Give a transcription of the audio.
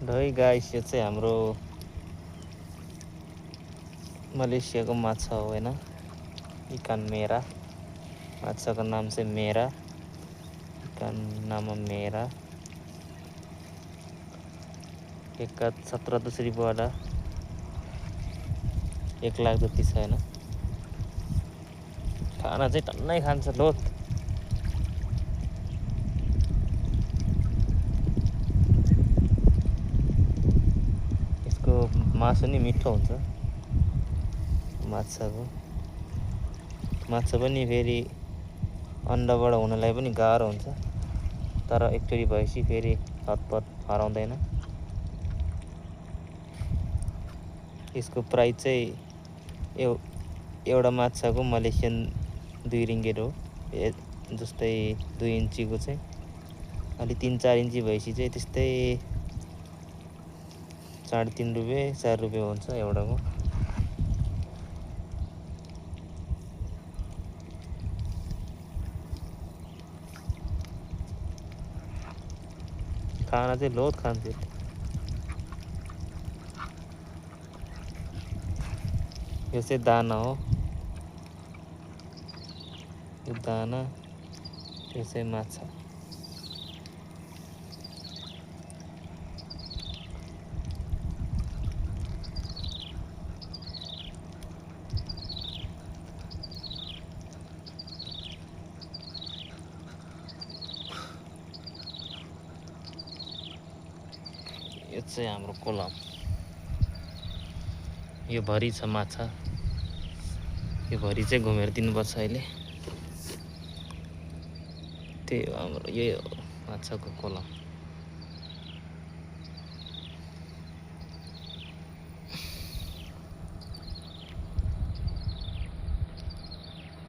है गाइस, यो चाहिँ हाम्रो मलेसियाको माछा हो हैन। इकान मेरा, माछाको नाम चाहिँ मेरा, इकान नाम मेरा। एका 17 रुपियाँवाला 1 लाख जति छ हैन। खाना चाहिँ टन्नै खान्छ लोत। यसको मासु नि मिठो हुन्छ माछाको। माछा पनि फेरि अन्डाबाट हुनलाई पनि गाह्रो हुन्छ, तर एकचोटि भएपछि फेरि हतपत हराउँदैन। यसको प्राइस चाहिँ एउटा माछाको मलेसियन 2 रिङ्गेट हो। जस्तै 2 इन्चीको चाहिँ अलि 3-4 इन्ची भएपछि चाहिँ त्यस्तै 3.5 रुपियाँ 4 रुपियाँ हुन्छ एउटाको। खाना चाहिँ लोत खान्छ। यो चाहिँ दाना हो, यो दाना, यो चाहिँ माछा। यो चाहिँ हाम्रो कोलम। यो भरि छ माछा, यो भरि चाहिँ घुमेर दिनुपर्छ अहिले। त्यही हो हाम्रो, यही हो माछाको कोलम।